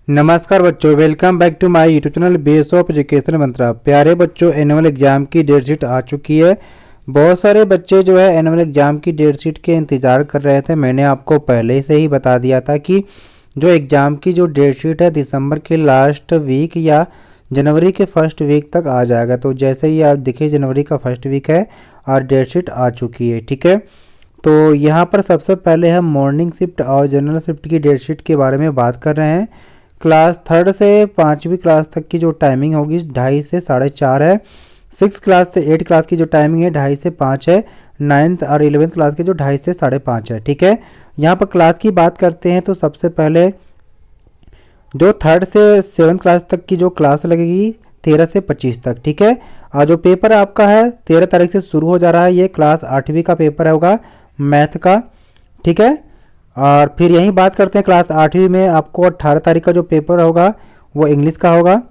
नमस्कार बच्चों, welcome back to my YouTube channel base of education Mantra. प्यारे बच्चों, एनुअल एग्जाम की डेट शीट आ चुकी है। बहुत सारे बच्चे जो है एनुअल एग्जाम की डेट शीट के इंतज़ार कर रहे थे। मैंने आपको पहले से ही बता दिया था कि जो एग्ज़ाम की जो डेट शीट है दिसंबर के लास्ट वीक या जनवरी के फर्स्ट वीक तक आ जाएगा। तो जैसे ही आप देखिए जनवरी का फर्स्ट वीक है और डेट शीट आ चुकी है। ठीक है, तो यहाँ पर सबसे पहले हम मॉर्निंग शिफ्ट और जनरल शिफ्ट की डेट शीट के बारे में बात कर रहे हैं। क्लास थर्ड से 5वीं क्लास तक की जो टाइमिंग होगी 2:30 से 4:30 है। 6 क्लास से 8 क्लास की जो टाइमिंग है 2:30 से 5 है। 9th और 11th क्लास की जो 2:30 से 5:30 है। ठीक है, यहाँ पर क्लास की बात करते हैं तो सबसे पहले जो थर्ड से 7th क्लास तक की जो क्लास लगेगी 13 से 25 तक। ठीक है, और जो पेपर आपका है 13 तारीख से शुरू हो जा रहा है। ये क्लास 8वीं का पेपर होगा मैथ का। ठीक है, और फिर यहीं बात करते हैं क्लास 8वीं में आपको 18 तारीख का जो पेपर होगा वो इंग्लिश का होगा।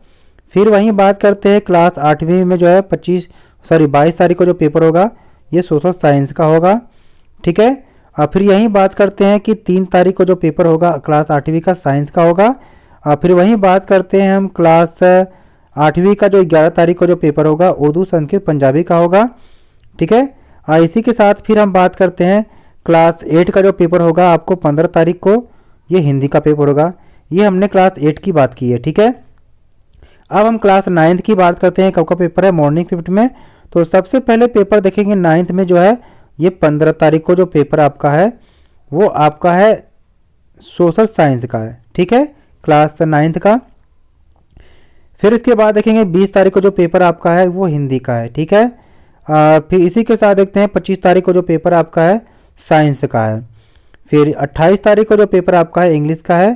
फिर वहीं बात करते हैं क्लास 8वीं में जो है 22 तारीख को जो पेपर होगा ये सोशल साइंस का होगा। ठीक है, और फिर यहीं बात करते हैं कि 3 तारीख को जो पेपर होगा क्लास 8वीं का साइंस का होगा। और फिर वहीं बात करते हैं हम क्लास 8वीं का जो 11 तारीख को जो पेपर होगा उर्दू संस्कृत पंजाबी का होगा। ठीक है, और इसी के साथ फिर हम बात करते हैं क्लास 8 का जो पेपर होगा आपको 15 तारीख को ये हिंदी का पेपर होगा। ये हमने क्लास 8 की बात की है। ठीक है, अब हम क्लास 9th की बात करते हैं। कब का पेपर है मॉर्निंग शिफ्ट में। तो सबसे पहले पेपर देखेंगे 9th में जो है ये 15 तारीख को जो पेपर आपका है वो आपका है सोशल साइंस का है। ठीक है, क्लास 9th का। फिर इसके बाद देखेंगे 20 तारीख को जो पेपर आपका है वो हिंदी का है। ठीक है, फिर इसी के साथ देखते हैं 25 तारीख को जो पेपर आपका है साइंस का है। फिर 28 तारीख को जो पेपर आपका है इंग्लिश का है।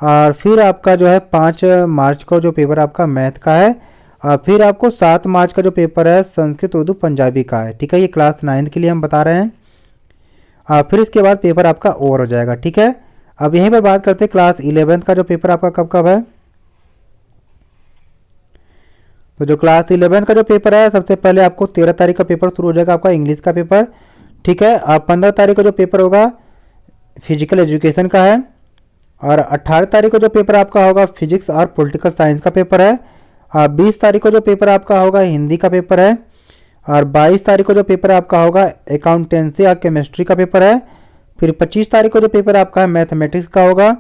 और फिर आपका जो है 5 मार्च को जो पेपर आपका मैथ का है। और फिर आपको 7 मार्च का जो पेपर है संस्कृत उर्दू पंजाबी का है। ठीक है, ये क्लास 9th के लिए हम बता रहे हैं। और फिर इसके बाद पेपर आपका ओवर हो जाएगा। ठीक है, अब यहीं पर बात करते हैं क्लास 11th का जो पेपर आपका कब कब है। तो जो क्लास 11th का जो पेपर है सबसे पहले आपको 13 तारीख का पेपर शुरू हो जाएगा आपका इंग्लिश का पेपर। ठीक है, अब 15 तारीख को जो पेपर होगा फिजिकल एजुकेशन का है। और 18 तारीख को जो पेपर आपका होगा फिजिक्स और पॉलिटिकल साइंस का पेपर है। और 20 तारीख को जो पेपर आपका होगा हिंदी का पेपर है। और 22 तारीख को जो पेपर आपका होगा अकाउंटेंसी और केमिस्ट्री का पेपर है। फिर 25 तारीख को जो पेपर आपका है मैथमेटिक्स का होगा।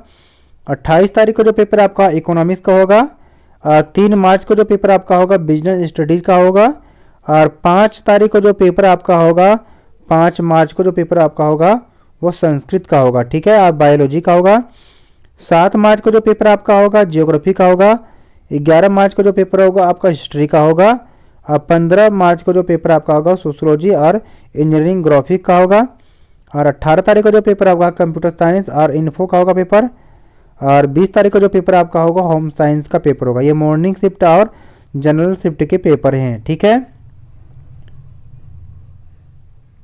28 तारीख को जो पेपर आपका इकोनॉमिक्स का होगा। 3 मार्च को जो पेपर आपका होगा बिजनेस स्टडीज का होगा। और 5 तारीख को जो पेपर आपका होगा 5 मार्च को जो पेपर आपका होगा वो संस्कृत का होगा। ठीक है, और बायोलॉजी का होगा। 7 मार्च को जो पेपर आपका होगा जियोग्राफी का होगा। 11 मार्च को जो पेपर होगा आपका हिस्ट्री का होगा। और 15 मार्च को जो पेपर आपका होगा सोशियोलॉजी और इंजीनियरिंग ग्राफिक का होगा। और 18 तारीख को जो पेपर आपका कंप्यूटर साइंस और इन्फो का होगा पेपर। और 20 तारीख को जो पेपर आपका होगा होम साइंस का पेपर होगा। ये मॉर्निंग शिफ्ट और जनरल शिफ्ट के पेपर हैं। ठीक है।